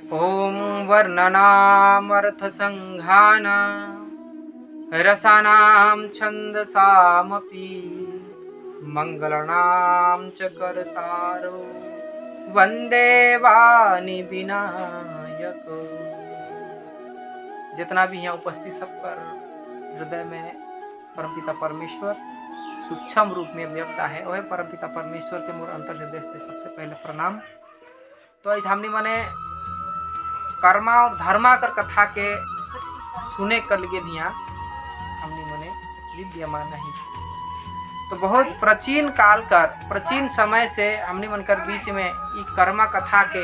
ॐ वर्णनामर्थसङ्घाना रसानां छन्दसामपि मंगलानां च कर्तारो वंदे वाणी विनायक। जितना भी यहाँ उपस्थित सब पर हृदय में परमपिता परमेश्वर सूक्ष्म रूप में व्यक्त है, वह परमपिता परमेश्वर के मोर अंतर हृदय से सबसे पहले प्रणाम। तो आज हमने मने कर्मा और धर्मा कर कथा के सुने कर लगे निया हमने मने विद्यमान नहीं। तो बहुत प्राचीन काल कर प्राचीन समय से हमने मनकर बीच में ये कर्मा कथा के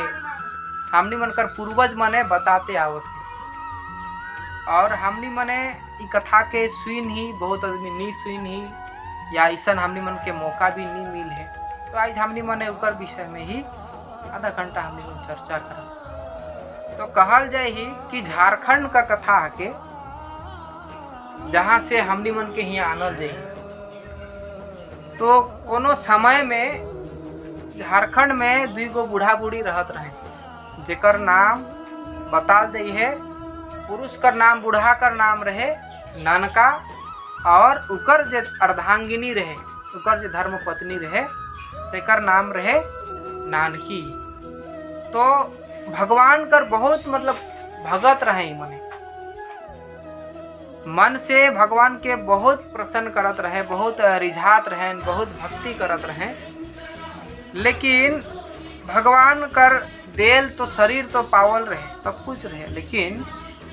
हमने मनकर पूर्वज मने बताते आवत है, और हमने मने ये कथा के सुन ही बहुत आदमी नहीं सुन ही या ऐसा हमने मन के मौका भी नहीं मिल है। तो आज हमने मने ऊपर विषय में ही आधा घंटा हमने मन चर्चा करा। तो कहल जाए ही कि झारखंड का कथा के जहाँ से हमने मन के यहाँ आनल जाए, तो कोनो समय में झारखंड में दुई गो बूढ़ा बूढ़ी रहत रहे, जेकर नाम बता दे है। पुरुष कर नाम बूढ़ा कर नाम रहे नानका, और उकर जे अर्धांगिनी रहे, उकर जे धर्म पत्नी रहे, सेकर नाम रहे नानकी। तो भगवान कर बहुत मतलब भगत रहे, मन से भगवान के बहुत प्रसन्न करत रहे, बहुत रिझात रहे, बहुत भक्ति करत रहे। लेकिन भगवान कर देल तो शरीर तो पावल रहे, सब कुछ रहे, लेकिन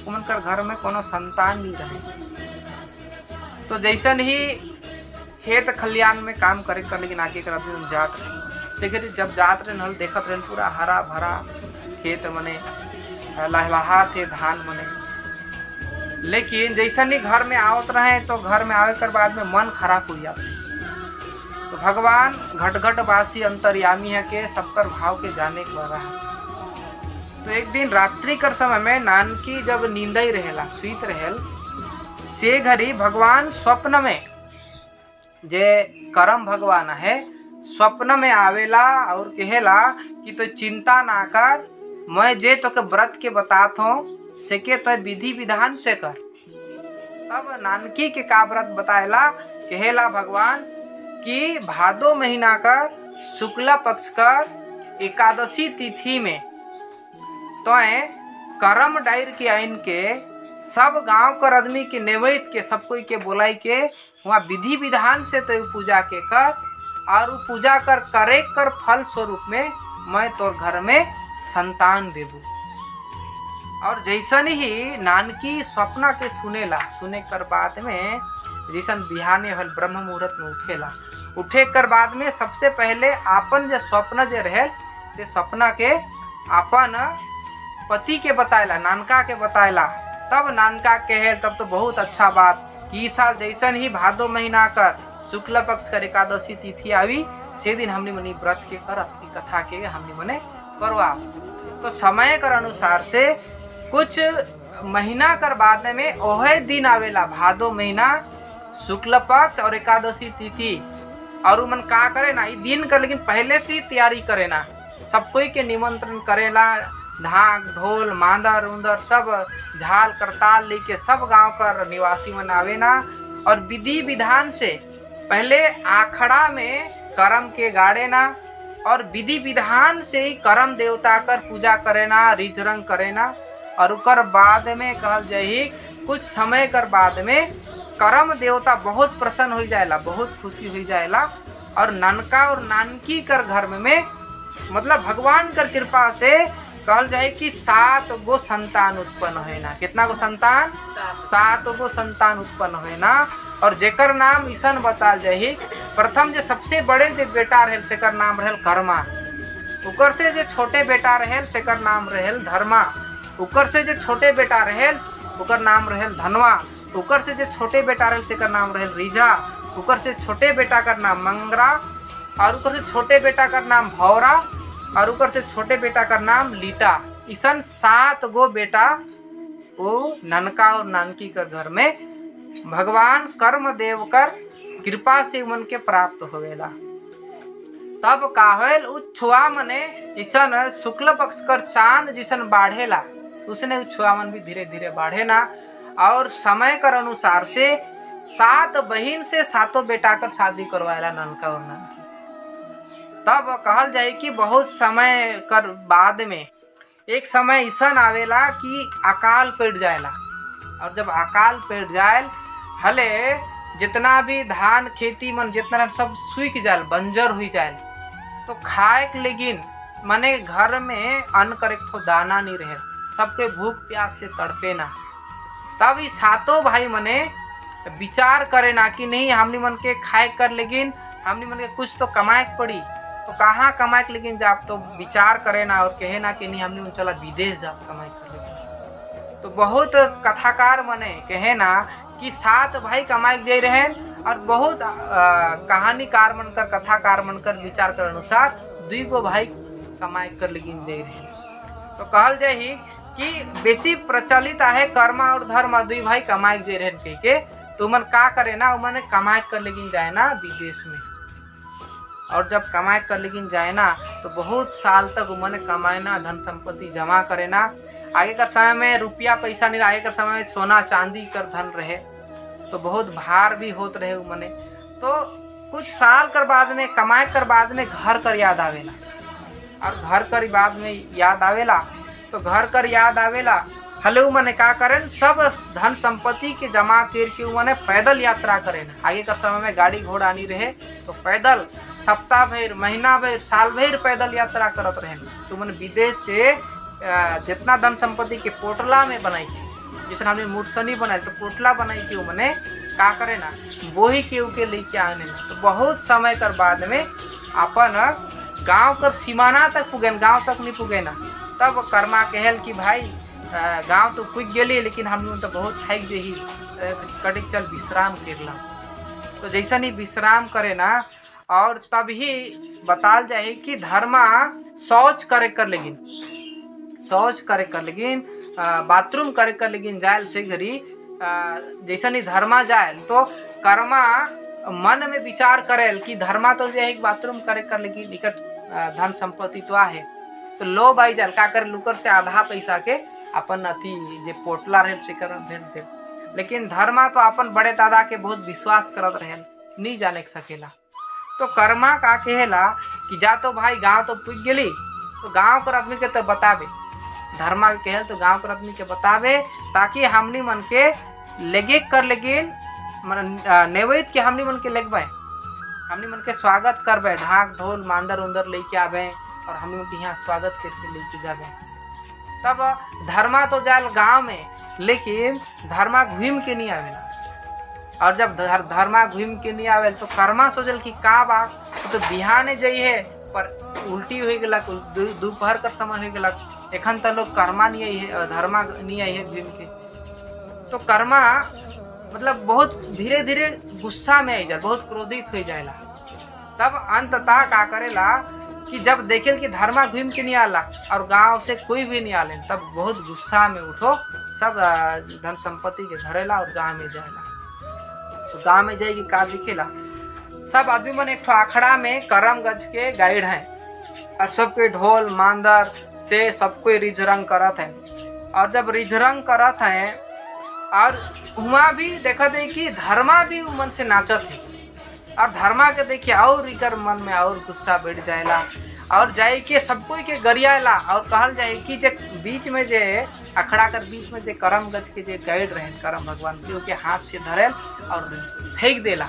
उनकर घर में कोनो संतान नहीं रहे। तो जैसन ही खेत खलियान में काम करे कर, लेकिन आगे कर अभी जात रहे, जब जात रहे नल देखत रहे पूरा हरा भरा खेत मने लहलहा थे धान मने। लेकिन जैसन ही घर में आवत रहे, तो घर में आवे कर बाद में मन खराब हो जाता। तो भगवान घट घट वासी अंतर्यामी है के सबकर भाव के जाने के वाला है। तो एक दिन रात्रि कर समय में नानकी जब नींद ही रहेला, सुइत रहेल, से घड़ी भगवान स्वप्न में जे करम भगवान है स्वप्न में आवेला और कहेला कि तो चिंता ना कर, मैं जे तो के व्रत के बातात हूँ से के तो विधि विधान से कर। तब नानकी के का व्रत बताएला, कहेला भगवान कि भादो महीना कर शुक्ला पक्ष कर एकादशी तिथि में तो करम डायर के आइन के सब गांव कर आदमी के नेवैत के सब कोई के बोलाई के वहाँ विधि विधान से तो पूजा के कर, और पूजा कर करे कर फल स्वरूप में मैं तोर घर में संतान देबू। और जैसन ही नानकी स्वप्न के सुनेला, सुने कर बाद में जैसन बिहाने हल ब्रह्म मुहूर्त में उठेला, उठे कर बाद में सबसे पहले आपन जो स्वप्न जे रहे से स्वप्न के आपन पति के बताएला, नानका के बताएला। तब नानका कहे तब तो बहुत अच्छा बात कि इस साल जैसन ही भादो महीना कर शुक्ल पक्ष कर एकादशी तिथि आवी, से दिन हमने मनी व्रत के कर अपनी कथा के हमने मने करवा। तो समय कर अनुसार से कुछ महीना कर बाद में ओहे दिन आवेला भादो महीना शुक्ल पक्ष और एकादशी तिथि, और मन का करे ना ये दिन कर, लेकिन पहले से ही तैयारी करे ना, सब कोई के निमंत्रण करेला, ढाक ढोल मांदर उंदर सब झाल करताल लेके सब गांव कर निवासी मन आवे ना, और विधि विधान से पहले आखड़ा में करम के गाड़े ना, और विधि विधान से ही करम देवता कर पूजा करे ना, रिज रंग करे ना। और उकर बाद में कहल जाही कुछ समय कर बाद में करम देवता बहुत प्रसन्न हो जाएला, बहुत खुशी हो जाएला, और ननका और नानकी कर घर में मतलब भगवान कर कृपा से कहल जाए कि 7 गो संतान उत्पन्न है ना। कितना गो संतान? 7 गो संतान उत्पन्न है ना। और जेकर नाम ईसन बताल जाही, प्रथम जो सबसे बड़े जो बेटा रहे सेकर नाम रहल कर्मा, उकर से जो छोटे बेटा रहे सेकर नाम रहल धर्मा, उकर से जो छोटे बेटा रहे उकर नाम रहल धनवा, उकर से जो छोटे बेटा रहे सेकर नाम रहल रीझा, उकर से छोटे बेटा का नाम मंगरा, और उकर से छोटे बेटा का नाम भौरा, और ऊपर से छोटे बेटा का नाम लीटा। ईसन 7 गो बेटा वो ननका और नानकी कर घर में भगवान कर्म देव कर कृपा से मन के प्राप्त होवेला। तब का होल उ छुआ मने जैसन शुक्ल पक्ष कर चांद जैसन बाढ़ेला, उसने छुआ मन भी धीरे धीरे बढ़े ना। और समय कर अनुसार से 7 बहिन से 7 बेटा कर शादी करवाएला ननका और ननकी। तब कहल जाए कि बहुत समय कर बाद में एक समय ऐसा आवेला कि अकाल पड़ जाएला। और जब अकाल पड़ जाए हले जितना भी धान खेती मन जितना सब सूख जाए, बंजर हुई जाए, तो खाए के लेकिन मने घर में अन्न करे तो दाना नहीं रहे, सबके भूख प्यास से तड़पे ना। तब ये 7 भाई मने विचार करे ना कि नहीं हमनी मन के खाए कर, लेकिन हमनी मन के कुछ तो कमाए पड़ी, तो कहाँ कमाए के लेकिन जाप, तो विचार करे ना और कहे ना कि नहीं हमनी मन चला विदेश जा कमाए कर लेकिन। तो बहुत कथाकार मने कहे ना कि 7 भाई कमाए जाए रहे, और बहुत कहानीकार मनकर कथाकार मनकर विचार कर अनुसार 2 गो भाई कमाए कर लेकिन जाए रहे। तो कहल जाए ही कि बेसी प्रचलित है कर्म और धर्म 2 भाई कमाए जाए रहे कह के, तो मन का करे ना उमने कमाए कर लेकिन जाए ना विदेश में। और जब कमाए कर लेकिन जाए ना तो बहुत साल तक उमने कमाए ना, धन संपत्ति जमा करे ना। आगे का समय में रुपया पैसा नहीं, आगे का समय में सोना चांदी कर धन रहे, तो बहुत भार भी होत रहे उमने। तो कुछ साल कर बाद में कमाए कर बाद में घर कर याद आवेला, और घर कर बाद में याद आवेला, तो घर कर याद आवेला हले उमने का करें सब धन संपत्ति के जमा करके उमने पैदल यात्रा करें। आगे का समय में गाड़ी घोड़ा नहीं रहे, तो पैदल सप्ताह भर महीना भर साल भर पैदल यात्रा करत रहे। तो उमने विदेश से जितना धन संपत्ति के पोटला में बनाई के, जैसे हमने मूर्सनी बनाई तो पोटला बनाई के उमने का करे ना वही के लेके आने ना। तो बहुत समय कर बाद में अपन गांव कर सीमाना तक पुगे, गांव तक नहीं पुगे ना। तब कर्मा कहल कि भाई गांव तो पुग गए, लेकिन हम तो बहुत थक जही, कटिक चल विश्राम करला। तो जैसा नहीं विश्राम करे ना, और तभी बताल जाए कि धर्मा शौच करे कर लेकिन, शौच करे कर लेकिन बाथरूम करे कर लेकिन जाए से घरी जैसा नहीं धर्मा जाए, तो कर्मा मन में विचार करे कि धर्मा तो जो है बाथरूम करे कर लेकिन निकट धन संपत्ति तो आहे, तो लो भाई जाल का करे लुकर से आधा पैसा के अपन अथी जे पोटला रहे से कर भेज दे। लेकिन धर्मा तो अपन बड़े दादा के बहुत विश्वास करत रहे, नहीं जाने सकेला। तो कर्मा का कहेला कि जा तो भाई गांव तो पुग गेली, तो गांव कर आदमी के तो बतावे, धर्मा के कहल तो गांव कर आदमी के बतावे, ताकि हमनी मन के लेगे कर लेकिन नेवैत के हमनी मन के लगबे, हमनी मन के स्वागत करबे, ढाक ढोल मांदर उंदर लेके आवे और हमनी मन के यहाँ स्वागत करके लेके जावे। तब धर्मा तो जाल गांव में, लेकिन धर्मा घूम के नहीं आवेला। और जब धर्मा घूम के नहीं आवे तो कर्मा सोचल कि का बा, तो बिहाने जाइए पर उल्टी हो गलक, दोपहर का समय हो गलक, एखन तक लोग कर्मा नहीं आई है, धर्मा नहीं आई है घूम के। तो कर्मा मतलब बहुत धीरे धीरे गुस्सा में आई जाए, बहुत क्रोधित हो जाएला। तब अंततः का करेला कि जब देखे कि धर्मा घूम के नहीं आला और गांव से कोई भी नहीं आले, तब बहुत गुस्सा में उठो, सब धन संपत्ति के धरेला और गांव में जाएला। तो गांव में जाएगी का दिखेला, सब आदमी मन एक आखड़ा में करम गज के गाइड हैं, और सबके ढोल मांदर से सबको रिझरंग करत है। और जब रिझरंग करत है और वहाँ भी देखा दे कि धर्मा भी मन से नाचत है, और धर्मा के देखिए और इकर मन में और गुस्सा बढ़ जाएला, और जाए के सबको के गरियाला। और कहल जाए कि जे बीच में जे अखड़ा कर बीच में जे करम गज के जे गाइड रहे करम भगवान के हाथ से धरेल और फेंक देला,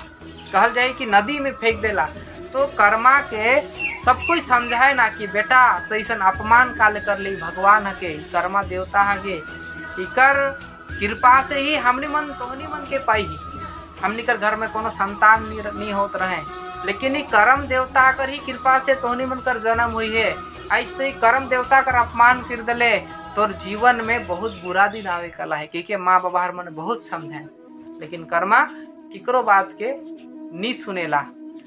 कहल जाए कि नदी में फेंक देला। तो कर्मा के सब कोई समझाए ना कि बेटा तो ऐसा अपमान काले कर ली, भगवान हके कर्मा देवता हके, इकर कृपा से ही हमनी मन तोहनी मन के पाई, हमनी कर घर में कोनो संतान नहीं होत रहे, लेकिन ये कर्म देवता कर ही कृपा से तोहनी मन कर जन्म हुई है। ऐसे तो ये कर्म देवता कर अपमान कर दले तोर जीवन में बहुत बुरा दिन आवे कला है, क्योंकि माँ बाबा हर मन बहुत समझे, लेकिन कर्मा किकरो बात के नहीं सुनेला।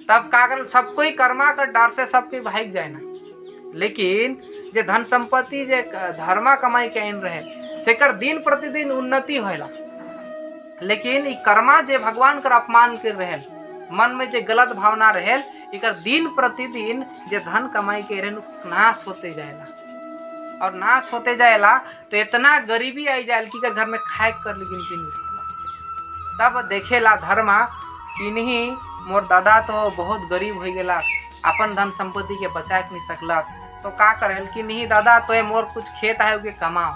तब का कर सब कोई कर्मा कर डर से सब कोई भाग जाए ना। लेकिन जे धन संपत्ति जे धर्मा कमाई के आइन रहे सेकर दिन प्रतिदिन उन्नति होएला, लेकिन ई कर्मा जे भगवान कर अपमान कर रहे, मन में जे गलत भावना रहे, इकर दिन प्रतिदिन जे धन कमाई के रहन नाश होते जाएला और नाश होते जाएला तो इतना गरीबी आई जाए कि घर में खाए कर लेकिन भी नहीं रहेला। तब देखेला धर्मा कि नहीं मोर दादा तो बहुत गरीब हो गया, अपन धन संपत्ति के बचा के नहीं सकलक, तो का करेल कि नहीं दादा तो मोर कुछ खेत है उके कमाओ,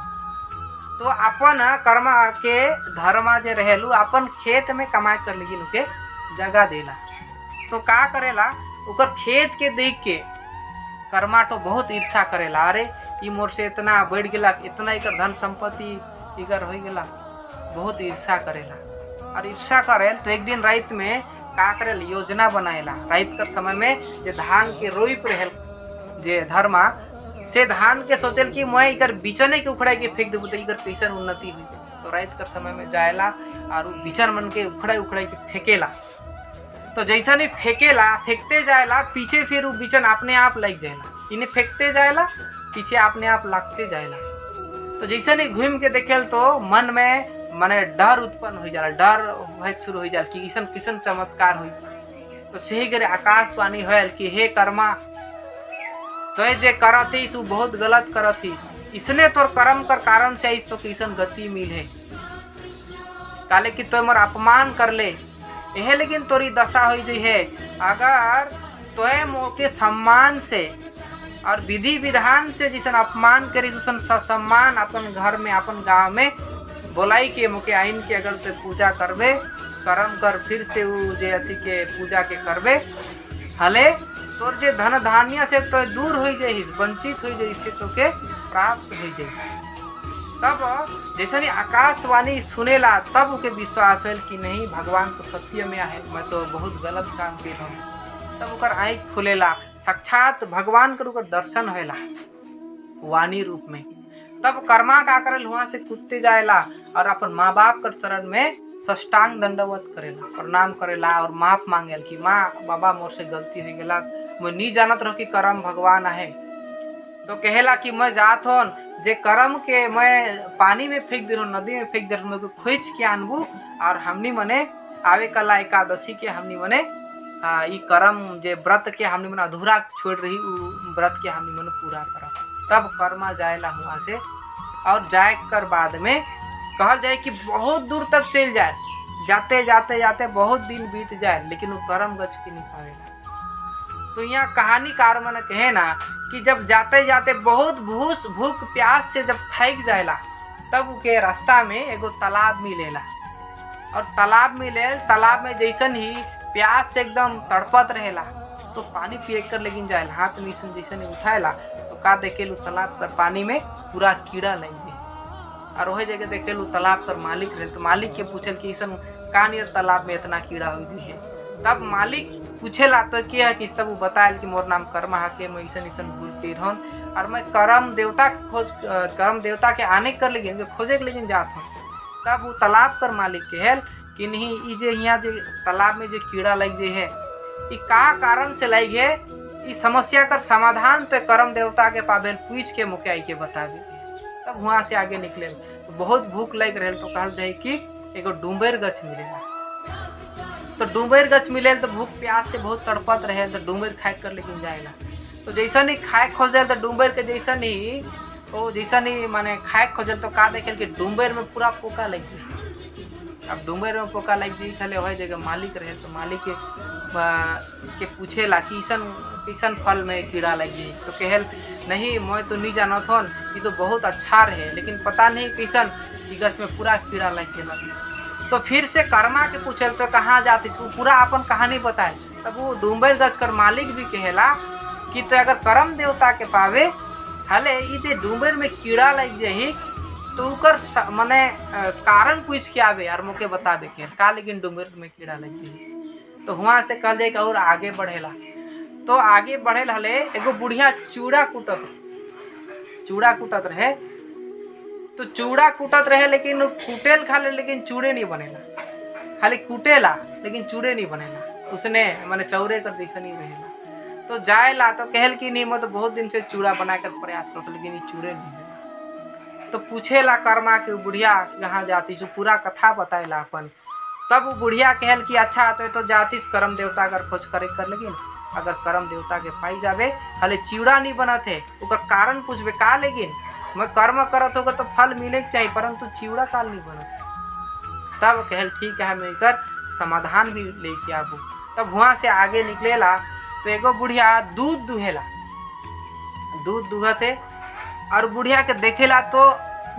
तो अपन कर्मा के धर्मा जे रहेलू अपन खेत में कमाए कर लेकिन उके जगह देला। तो का करेला उकर खेत के देख के कर्मा तो बहुत ईर्षा करेला, अरे ई मोर से इतना बढ़ गया, इतना इकर धन संपत्ति इकर हो गया, बहुत ईर्षा करेला। और ईर्षा करेल तो एक दिन रात में का करेल योजना बनाएला, रात कर समय में जे धान के रोई पर रहेल जे धर्मा से धान के सोचल कि मैं इकर बिचने के उखड़ा के फेंक देबू तो इकर कैसन उन्नति हुई। तो रात कर समय में जाएला और बिचन मन के उखड़ा के फेंकेला, तो जैसा नहीं फेंकेला फेंकते जाएला पीछे फिर वो बिचन अपने आप लग जाएला, इन्हें फेंकते जाएला पीछे अपने आप लगते जाएला। तो जैसा नहीं घूम के देखेल तो मन में माने डर उत्पन्न हो जाला, डर होए शुरू हो जाला कि किसन किसन चमत्कार हुई। तो सही करे आकाशवाणी होल कि हे कर्मा तो जे करतीस वो बहुत गलत करतीस, इसने तोर कर्म कर कारण से इस तो किसन गति मिले काले कि तो मोर अपमान कर ले यह, लेकिन तोरी दशा हो जी है अगर तोय मोके सम्मान से और विधि विधान से जिसन अपमान करी उसन ससम्मान अपन घर में अपन गांव में बोलाई के मोके आइन के अगर तो पूजा करबे कर्म कर फिर से वो जे अति के पूजा के करबे हले तोर जे धन धान्य से तो दूर हो जाए वंचित हो जाए से तो के प्राप्त हो जाए। तब जैसे नहीं आकाशवाणी सुनेला तब उके विश्वास होल कि नहीं भगवान तो सत्य में है, मैं तो बहुत गलत काम कर रहा हूँ। तब उकर आँख खुलेला, साक्षात भगवान कर उकर दर्शन होएला वाणी रूप में। तब कर्मा का करल वहाँ से कूदते जाएला और अपन माँ बाप कर चरण में सष्टांग दंडवत करेला, प्रणाम करेला और माफ मांगेल कि माँ बाबा मोर से गलती हो गया, मैं नहीं जानत रहो कि कर्म भगवान है। तो कहेला कि मैं जात हूँ जे कर्म के मैं पानी में फेंक दे रहा, नदी में फेंक दे रहा, मैं खोज के आनबू और हमनी मने आवे कला एकादशी के हमनी मने ई कर्म जे व्रत के हमनी मने अधूरा छोड़ रही व्रत के हमनी मने पूरा करब। तब कर्मा जाएला हुआ से और जाए कर बाद में कहल जाए कि बहुत दूर तक चल जाए, जाते जाते जाते बहुत दिन बीत जाए लेकिन वो कर्म गच के नहीं पावेला। तो यहाँ कहानीकार मन कहे ना कि जब जाते जाते बहुत भूख प्यास से जब थक जाएला तब उके रास्ता में एगो तालाब मिलेला और तालाब मिले, तालाब में जैसन ही प्यास से एकदम तड़पत रहेला तो पानी पिए कर लेकिन जाए हाथ में जैसे नहीं उठाएला तो का देखेलू तालाब कर पानी में पूरा कीड़ा लग गए और वही जगह देखेलू तालाब कर मालिक रहे। तो मालिक के पूछल कि ऐसा का नियर तालाब में इतना कीड़ा हो गई है। तब मालिक पूछेला तो क्या है कि तब वो बतायल कि मोर नाम कर्मा है के मैं ऐसा भूल पे रहन और मैं कर्म देवता के आने कर लेकिन खोजे के लेकिन जात हूँ। तब वो तालाब कर मालिक कहेल कि नहीं ई जे यहाँ जे तालाब में जो कीड़ा लग जे है ई का कारण से लग है, इस समस्या का समाधान तो कर्म देवता के पाबेल पूछ के मुखिया के बता देते। तब वहाँ से आगे निकले तो बहुत भूख लग रहे तो कहल जाए कि एगो डूंबर गछ मिलेगा। तो डूंबर गछ मिले तो भूख प्यास से बहुत तड़पत रहे तो डूंबर खाए कर लेकिन जाएगा। तो जैसा नहीं खाए खोजल तो डूंबर के जैसा नहीं माने खाए खोजल तो का देखे कि डूंबर में पूरा पोका लग जाए। अब डूंबर में पोका लग जाए खाले वही जगह मालिक रहे तो मालिक के पूछेला कि किसन फल में कीड़ा लगी। तो कहल नहीं मैं तो नहीं जानत हूँ, ये तो बहुत अच्छा रहे लेकिन पता नहीं किसन गछ में पूरा कीड़ा लग गया। तो फिर से कर्मा के पूछल तो कहाँ जाती वो पूरा अपन कहानी बताए। तब वो डूंबर गछ कर मालिक भी कहेला कि तो अगर कर्म देवता के पावे हले इसे डूंबर में कीड़ा लग जाही तो उकर मने कारण पूछ के आवे और मुके बता दे का लेकिन डूंबर में कीड़ा लग जाही। तो वहाँ से कह जाए कि और आगे बढ़ेला। तो आगे बढ़ेल हले एगो बुढ़िया चूड़ा कूटत रहे। तो चूड़ा कूटत रहे लेकिन कूटेल खाले लेकिन चूड़े नहीं बनेला, खाली कूटेला लेकिन चूड़े नहीं बनेला, उसने मैंने चौरे कर दिखा नहीं रहेला। तो जाएला तो कहल कि नहीं मैं तो बहुत दिन से चूड़ा बना कर प्रयास करता लेकिन ये चूड़े नहीं बनेला। तो पूछेला कर्मा कि बुढ़िया कहाँ जाती सो पूरा कथा बताएला अपन। तब वो बुढ़िया कहल कि अच्छा तो जातीस कर्म देवता अगर खोज करे कर लेकिन अगर कर्म देवता के पाई जावे हले चिवड़ा नहीं बनत है ओकर कारण पूछबे का, लेकिन मैं कर्म करत होगा तो फल मिले के चाहिए परंतु चिवड़ा काल नहीं बनत। तब कहल ठीक है मैं एकर समाधान भी लेके आबू। तब वहाँ से आगे निकलेला तो एगो बुढ़िया दूध दुहेला, दूध दुहते और बुढ़िया के देखेला तो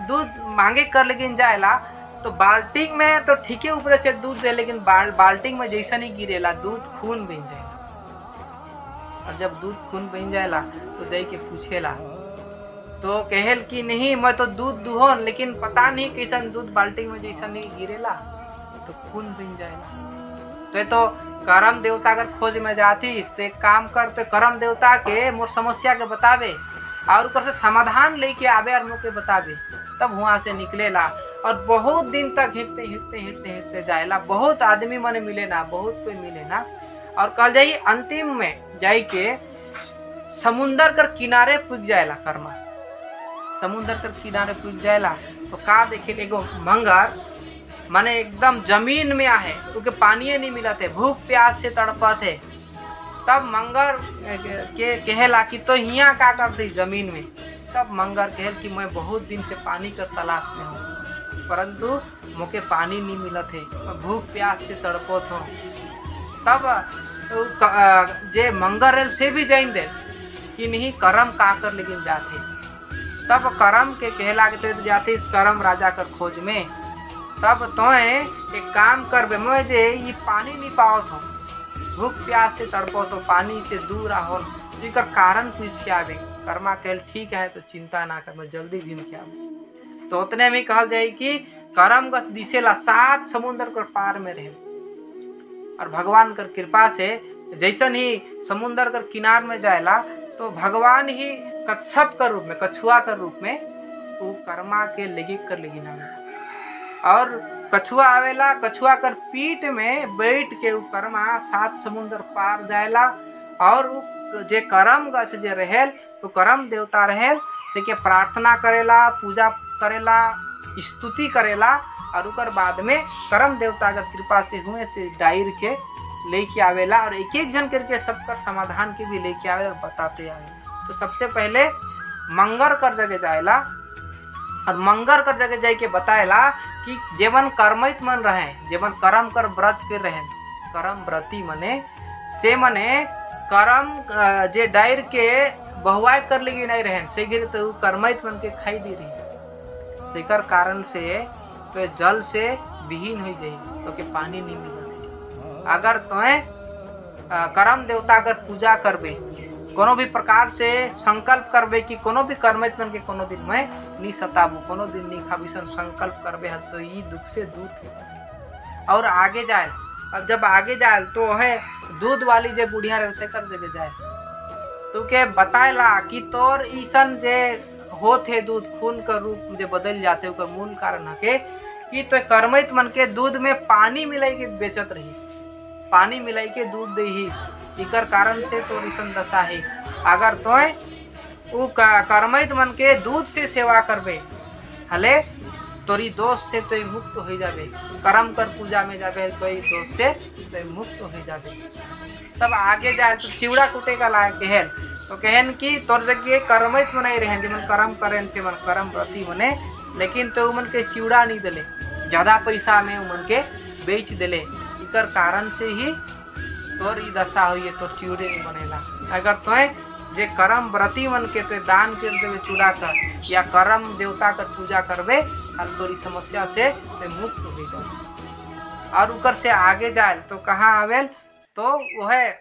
दूध मांगे कर लेकिन जाएला तो बाल्टी में तो ठीके ऊपर से दूध दे, लेकिन बाल्टी में जैसा नहीं गिरेला दूध खून बन जाएला। और जब दूध खून बन जाएला तो जाई के पूछेला तो कहल कि नहीं मैं तो दूध दुहन, लेकिन पता नहीं कैसन दूध बाल्टी में जैसा नहीं गिरेला तो खून बन जाएला। तो करम देवता अगर खोज में जाती तो एक काम कर, तो करम देवता के मोर समस्या के बतावे और ऊपर से समाधान लेके आवे और मोके बतावे। तब वहाँ से निकलेला और बहुत दिन तक हिरते जाएला। बहुत आदमी मने मिले ना, बहुत कोई मिले ना, और कल जाई अंतिम में जाई के समुंदर कर किनारे पुग जाएला। कर्मा समुंदर कर किनारे पुग जाएला तो का देखे एगो मंगर माने एकदम जमीन में आहे क्योंकि पानी नहीं मिला थे, भूख प्यास से तड़पत है। तब मंगर के कहेला कि तो हिया का करते जमीन में। तब मंगर कहल कि मैं बहुत दिन से पानी का तलाश में हूँ परंतु मोके पानी नहीं मिला थे, मैं भूख प्यास से तड़पत हूँ। तब जे मंगर से भी जान दे कि नहीं करम का कर लेकिन जाते। तब करम के कहला के तो जाते इस करम राजा कर खोज में। तब तो एक काम कर मैं जे ये पानी नहीं पावत हूँ, भूख प्यास से तड़पो तो पानी से दूर आहो, जिकर कारण पूछ के आवे। कर्मा कहल ठीक है तो चिंता ना कर, मैं जल्दी घूम के आवे। तो उतने में कहल जाए कि करम गछ दिसेला 7 समुद्र कर पार में रहे और भगवान कर कृपा से जैसन ही समुद्र कर किनार में जाएला तो भगवान ही कच्छप कर रूप में, कछुआ कर रूप में वो कर्मा के लेगी कर लेगी ना, और कछुआ आवेला, कछुआ कर पीठ में बैठ के वो कर्मा 7 समुद्र पार जाएला। और वो जे करम गछ जे रहेल तो करम देवता रहेल से के प्रार्थना करेला, पूजा करेला, स्तुति करेला और उकर बाद में करम देवता अगर कृपा से हुए से डायर के लेके आवेला और एक एक जन करके सबकर समाधान के भी लेके आवे और बताते आवे। तो सबसे पहले मंगर कर जगह जाएला और मंगर कर जगह जाए के बताएला कि जेवन कर्मित मन रहे, जेवन कर्म कर व्रत के रहे, कर्म व्रती मने से मने कर्म जे डायर के बहुआय कर लेगी नहीं रहे से गिर तो कर्मित मन के खाई दी रही सेकर कारण से तो जल से विहीन हो जाए तो के पानी नहीं मिलता। अगर तुम्हें करम देवता अगर पूजा करबे कोनो भी प्रकार से संकल्प करबे कि कोनो भी कर्मित मन के कोनो दिन में नहीं सताबू, कोनो दिन नहीं खाबी, संकल्प करबे तो ये दुख से दूर हो और आगे जाए। अब जब आगे जाए तो है दूध वाली जे बुढ़िया रहे उसे कर देके जाए तो के बताएला कि तोर ईसन जे होते दूध खून का रूप जे बदल जाते ओकर मूल कारण है कि तो कर्मित मन के दूध में पानी मिलाई के बेचत रही, पानी मिलाई के दूध दे ही, इकर कारण से तो ईसन दशा है। अगर तो कर्मित मन के दूध से सेवा करबे हले तोरी दोष से तो मुक्त हो जाबे, कर्म कर पूजा में जाबे तो दोष से तो मुक्त हो जाबे। तब आगे जाए तो चिवड़ा कुटे का लायक कहन तो कहन कि तोर जगह कर्मित मनाई रहे जिमन कर्म करें से मन कर्म प्रति मने, लेकिन तो उमन के चिवड़ा नहीं दिले, ज्यादा पैसा में उमन के बेच दिले, इकर कारण से ही तोर ई दशा हुई तोर चिवड़े नहीं बनेला। अगर तो जे कर्म व्रती मन के तो दान कर देवे चूड़ा कर या कर्म देवता कर पूजा करबे और तोरी समस्या से मुक्त हो जाए। और उकर से आगे जाए तो कहाँ आवेल तो वह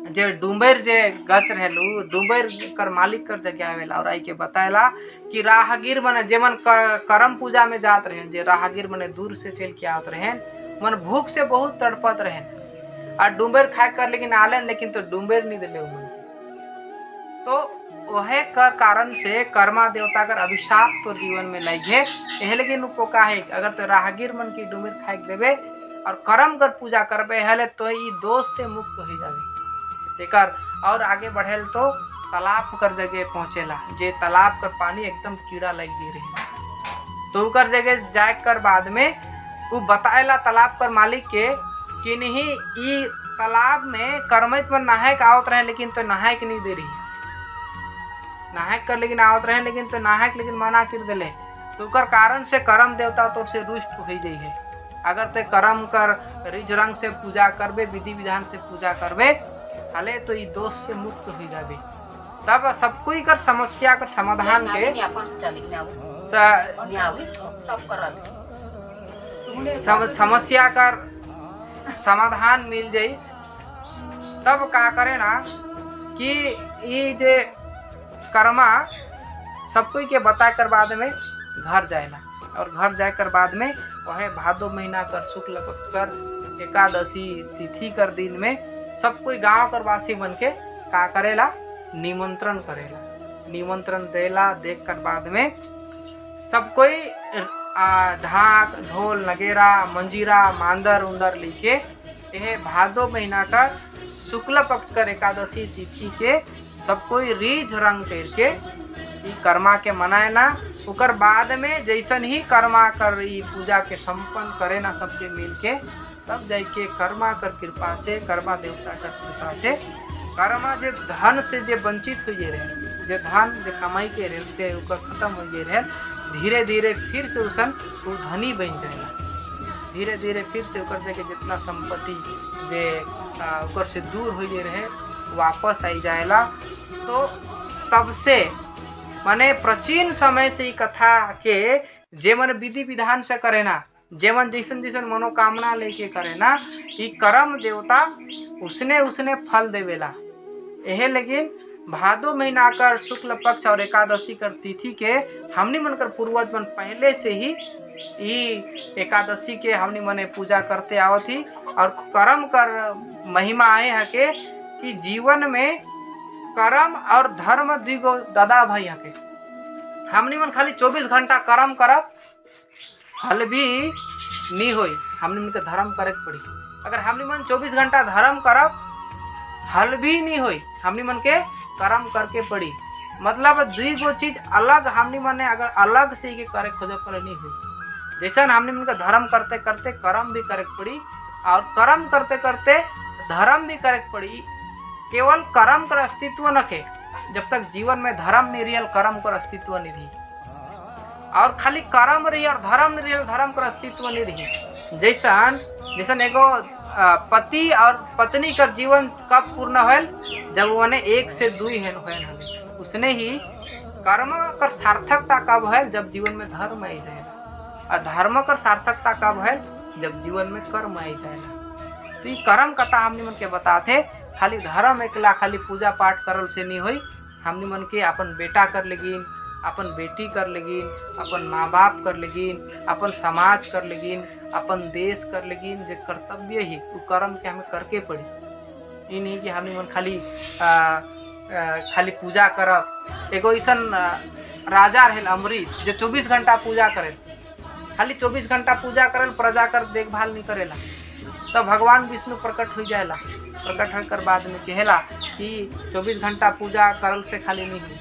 जे डूबेर जे गच रहेलू डूबेर कर मालिक कर जगह आवेला और आई के बताएला कि राहगीर मने जेमन करम पूजा में जात रहे, जे राहगीर मने दूर से चल के आत रहे, मन भूख से बहुत तड़पत रहे और डूबेर खाए कर लेकिन आले, लेकिन तो डूबेर नहीं दिले उमन। तो वह कर कारण से कर्मा देवता कर अभिशाप तो जीवन में लगे यह, लेकिन उनको का है अगर तो राहगीर मन की डूबेर खाए देवे और कर्म कर पूजा करबे हले तो ये दोष से मुक्त हो जावे। एकर और आगे बढ़ेल तो तालाब कर जगह पहुँचेला, जे तालाब कर पानी एकदम कीड़ा लग गई रही तो उकर जगह जाए कर बाद में वो बताएला तालाब कर मालिक के कि नहीं तालाब में कर्मित में नहायक आवत रहे लेकिन तो नहायक नहीं दे रही, नहायक कर लेकिन आवत रहे लेकिन तो नहायक लेकिन मना कर दिले। तो उकर कारण से कर्म देवता तो से रुष्ट हो जाई है। अगर ते कर्म कर रिज रंग से पूजा करबे, विधि विधान से पूजा करबे, हले तो ये दोष से मुक्त हो जाबे। तब सब कोई कर समस्या कर समाधान के समस्या कर समाधान मिल जाई। तब का करे ना कि ये जे कर्मा सब कोई के बता कर बाद में घर जाएला, और घर जाकर बाद में वह भादो महीना कर शुक्ल पक्ष कर एकादशी तिथि कर दिन में सब कोई गांव कर वासी बन के का करेला, निमंत्रण करेला, निमंत्रण देला। देख कर बाद में सब कोई ढाक ढोल नगेरा मंजीरा मांदर उंदर लेके यह भादो महीना का शुक्ल पक्ष कर एकादशी तिथि के सब कोई रीझ रंग करके कर्मा के मनाए ना। उकर बाद में जैसन ही कर्मा कर ई पूजा के संपन्न करे ना सबके मिल के, तब जाके कर्मा कर कृपा से, कर्मा देवता कर कृपा से कर्मा जे धन से जे वंचित हो रहे, जे धन जे कमाई के रहे से उकर खत्म हो रहे, धीरे धीरे फिर से उसन वो धनी बन जाएगा। धीरे धीरे फिर से उकर से जितना संपत्ति जे उकर से दूर हो रहे वापस आई जाएला। तो तब से माने प्राचीन समय से कथा के जे मन विधि विधान से करे ना, जे मन जैसन जैसन मनोकामना लेके करे ना, ये कर्म देवता उसने उसने फल देवेला। यह लेकिन भादो महीना कर शुक्ल पक्ष और एकादशी कर तिथि के हमनी मन कर पूर्वज मन पहले से ही एकादशी के हमनी मने पूजा करते आवत थी। और कर्म कर महिमा आए है के कि जीवन में कर्म और धर्म दुगो दादा भाई हके। हमनी मन खाली 24 घंटा कर्म करब हल भी नहीं होई, हमनी मन के धर्म करे पड़ी। अगर हमनी मन 24 घंटा धर्म करब हल भी नहीं होई, हमनी मन के कर्म करके पड़ी। मतलब दुगो चीज अलग हमनी मन ने अगर अलग से के करे खोजे पर नहीं हुई। जैसा हमनी मन का धर्म करते करते कर्म भी करे पड़ी, और कर्म करते करते धर्म भी करे पड़ी। केवल कर्म कर अस्तित्व न के, जब तक जीवन में धर्म नहीं रियल कर्म कर अस्तित्व नहीं रही, और खाली कर्म रही और धर्म नहीं रियल धर्म कर अस्तित्व नहीं रही। जैसन जैसन एगो पति और पत्नी का जीवन कब पूर्ण होल, जब उन्हें 1 से 2 है। उसने ही कर्म कर सार्थकता कब है, जब जीवन में धर्म आई जाएगा, और धर्म कर सार्थकता कब है, जब जीवन में कर्म आई जाएगा। तो ये कर्म कथा हमने मन के बताते, खाली धर्म एकला खाली पूजा पाठ करल से नहीं हुई। हमने मन के अपन बेटा कर लेगिन, अपन बेटी कर लेगिन, अपन माँ बाप कर लेगिन, अपन समाज कर लेगिन, अपन देश कर लेगिन। जो कर्तव्य ही वो कर्म के हमें करके पड़ी। ये नहीं कि हमने मन खाली पूजा करब। एगो ऐसन राजा रहे अमरीश जो 24 घंटा पूजा करे, खाली 24 घंटा पूजा करल, प्रजा कर देखभाल नहीं करेला। तब भगवान विष्णु प्रकट हो जाएला। प्रकट होकर बाद में कहेला कि 24 घंटा पूजा करल से खाली नहीं हुई,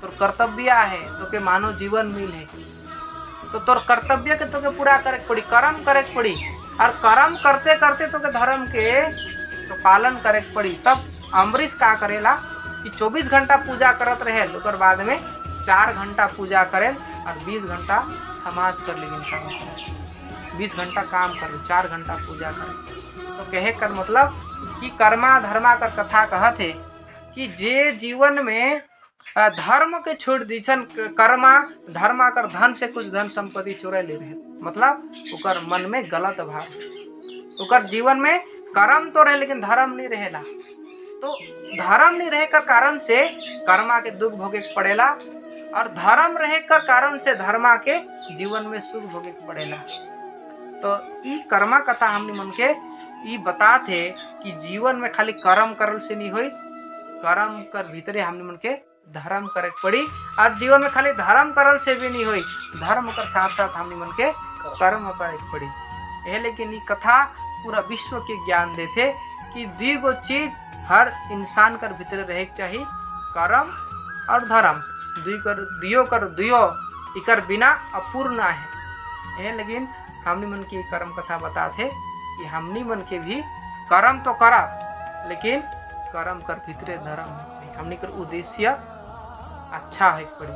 तो कर्तव्य है तो के मानव जीवन मिल है, तो तोर कर्तव्य के तो के पूरा करे पड़ी, कर्म करे पड़ी। और कर्म करते करते तो के धर्म के तो पालन करे पड़ी। तब अमरीश का करेला कि 24 घंटा पूजा करत रहे, ओकर बाद में 4 घंटा पूजा करे और 20 घंटा समाज कर लेकिन 20 घंटा काम करे, 4 घंटा पूजा करे। तो कहे कर मतलब कि कर्मा धर्मा कर कथा कहत है कि जे जीवन में धर्म के छोड़ दीसन कर्मा धर्मा कर धन से कुछ धन संपत्ति चोरे ले रहे, मतलब उकर मन में गलत भाव। उकर जीवन में कर्म तो रहे लेकिन धर्म नहीं रहेला। तो धर्म नहीं रहे कर कारण से कर्मा के दुख भोगे पड़ेला, और धर्म रहे कर कारण से धर्मा के जीवन में सुख भोगे पड़ेला। तो ई कर्मा कथा हमने मन के ई बताते कि जीवन में खाली कर्म करल से नहीं हुई, कर्म कर भीतरे हमने मन के धर्म करे पड़ी। और जीवन में खाली धर्म करल से भी नहीं हुई, धर्म कर साथ साथ हमने मन के कर्म करे पड़ी। यह लेकिन ये कथा पूरा विश्व के ज्ञान देते कि दुगो चीज हर इंसान कर भीतरे रहे चाहिए, कर्म और धर्म। दुयो इकर बिना अपूर्ण है। यह लेकिन हमनी मन की कर्म कथा बताते कि हमनी मन के भी कर्म तो करा, लेकिन कर्म कर भीतरे धर्म है। हमने कर उद्देश्य अच्छा है पड़ी,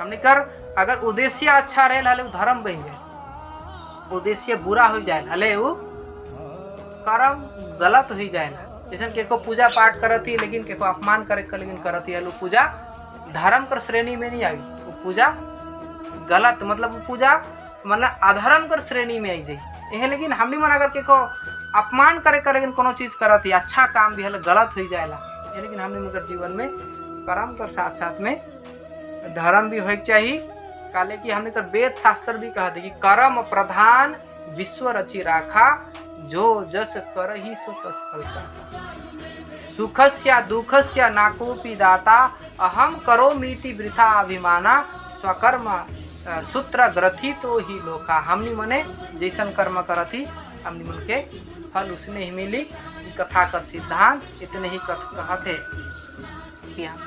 हमने कर अगर उद्देश्य अच्छा रहे हले वो धर्म बन जाए, उद्देश्य बुरा हो जाए हले वो कर्म गलत हो जाए। जैसे के को पूजा पाठ करती लेकिन के को अपमान करे लेकिन करती है, पूजा धर्म कर श्रेणी में नहीं आई, वो पूजा गलत मतलब वो पूजा मतलब अधर्म कर श्रेणी में आई जाए। लेकिन हमने मन अगर के को अपमान करे लेकिन कोनो चीज करती अच्छा काम भी हले गलत हो जाएला, लेकिन हमने मगर जीवन में कर्म कर साथ साथ में धर्म भी होना चाहिए। काले की हमने कर वेद शास्त्र भी कहा कि कर्म प्रधान विश्व रचि राखा, जो जस कर ही सो तस फल पाता। सुखस्य दुखस्य नाकोपि दाता, अहम करोमीति वृथा अभिमाना, स्वकर्म सूत्र ग्रथी तो ही लोका। हमनी मने जैसन कर्म करती हमनी मन के फल उसने ही मिली। कथा का सिद्धांत इतने ही कहते।